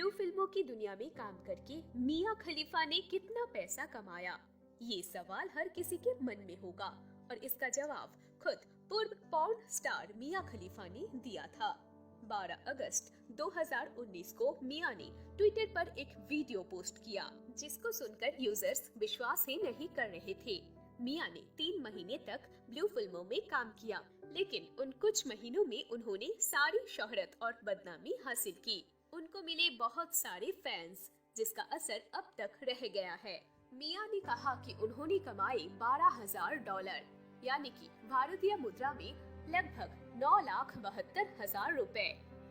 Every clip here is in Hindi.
ब्लू फिल्मों की दुनिया में काम करके मिया खलीफा ने कितना पैसा कमाया, ये सवाल हर किसी के मन में होगा और इसका जवाब खुद पूर्व पॉर्न स्टार मिया खलीफा ने दिया था। 12 अगस्त 2019 को मिया ने ट्विटर पर एक वीडियो पोस्ट किया, जिसको सुनकर यूजर्स विश्वास ही नहीं कर रहे थे। मिया ने 3 महीने तक ब्लू फिल्मों में काम किया, लेकिन उन कुछ महीनों में उन्होंने सारी शोहरत और बदनामी हासिल की। उनको मिले बहुत सारे फैंस, जिसका असर अब तक रह गया है। मिया ने कहा कि उन्होंने कमाए $12,000, यानी कि भारतीय मुद्रा में लगभग 9,72,000 रुपए।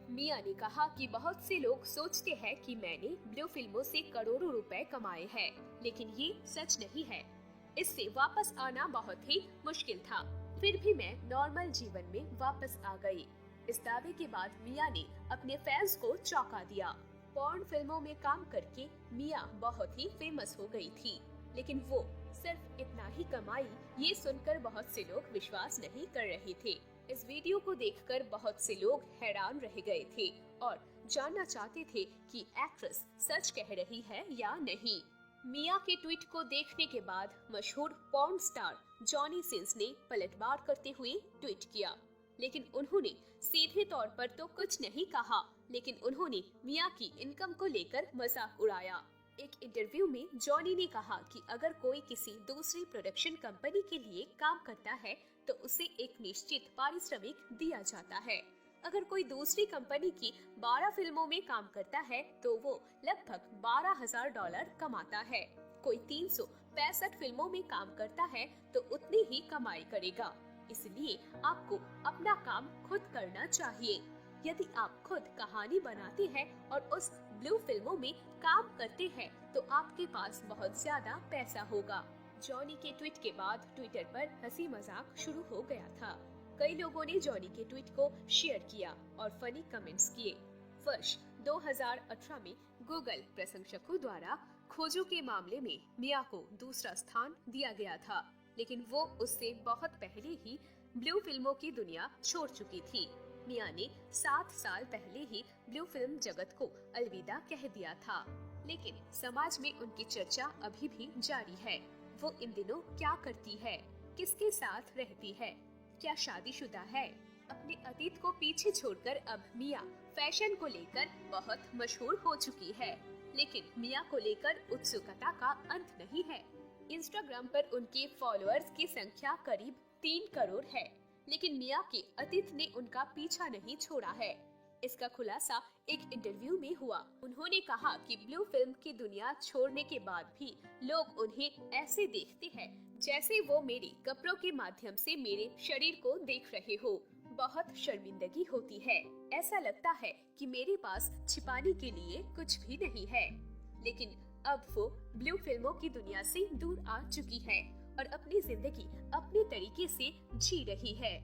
मिया ने कहा कि बहुत से लोग सोचते हैं कि मैंने ब्लू फिल्मों से करोड़ों रुपए कमाए हैं, लेकिन ये सच नहीं है। इससे वापस आना बहुत ही मुश्किल था, फिर भी मैं नॉर्मल जीवन में वापस आ गई। इस दावे के बाद मिया ने अपने फैंस को चौंका दिया। पॉर्न फिल्मों में काम करके मिया बहुत ही फेमस हो गई थी, लेकिन वो सिर्फ इतना ही कमाई, ये सुनकर बहुत से लोग विश्वास नहीं कर रहे थे। इस वीडियो को देखकर बहुत से लोग हैरान रह गए थे और जानना चाहते थे कि एक्ट्रेस सच कह रही है या नहीं। मिया के ट्वीट को देखने के बाद मशहूर पॉर्न स्टार जॉनी सिंस ने पलटवार करते हुए ट्वीट किया, लेकिन उन्होंने सीधे तौर पर तो कुछ नहीं कहा, लेकिन उन्होंने मिया की इनकम को लेकर मजाक उड़ाया। एक इंटरव्यू में जॉनी ने कहा कि अगर कोई किसी दूसरी प्रोडक्शन कंपनी के लिए काम करता है तो उसे एक निश्चित पारिश्रमिक दिया जाता है। अगर कोई दूसरी कंपनी की 12 फिल्मों में काम करता है तो वो लगभग $12,000 कमाता है। कोई 365 फिल्मों में काम करता है तो उतनी ही कमाई करेगा। इसलिए आपको अपना काम खुद करना चाहिए। यदि आप खुद कहानी बनाते हैं और उस ब्लू फिल्मों में काम करते हैं तो आपके पास बहुत ज्यादा पैसा होगा। जॉनी के ट्वीट के बाद ट्विटर पर हंसी मजाक शुरू हो गया था। कई लोगों ने जॉनी के ट्वीट को शेयर किया और फनी कमेंट्स किए। वर्ष 2018 में गूगल प्रशंसकों द्वारा खोजों के मामले में मिया को दूसरा स्थान दिया गया था, लेकिन वो उससे बहुत पहले ही ब्लू फिल्मों की दुनिया छोड़ चुकी थी। मिया ने 7 साल पहले ही ब्लू फिल्म जगत को अलविदा कह दिया था, लेकिन समाज में उनकी चर्चा अभी भी जारी है। वो इन दिनों क्या करती है, किसके साथ रहती है, क्या शादीशुदा है? अपने अतीत को पीछे छोड़कर अब मिया फैशन को लेकर बहुत मशहूर हो चुकी है, लेकिन मिया को लेकर उत्सुकता का अंत नहीं है। इंस्टाग्राम पर उनके फॉलोअर्स की संख्या करीब 3 करोड़ है, लेकिन मिया के अतीत ने उनका पीछा नहीं छोड़ा है। इसका खुलासा एक इंटरव्यू में हुआ। उन्होंने कहा कि ब्लू फिल्म की दुनिया छोड़ने के बाद भी लोग उन्हें ऐसे देखते हैं जैसे वो मेरे कपड़ों के माध्यम से मेरे शरीर को देख रहे हो। बहुत शर्मिंदगी होती है, ऐसा लगता है कि मेरे पास छिपाने के लिए कुछ भी नहीं है। लेकिन अब वो ब्लू फिल्मों की दुनिया से दूर आ चुकी है और अपनी जिंदगी अपने तरीके से जी रही है।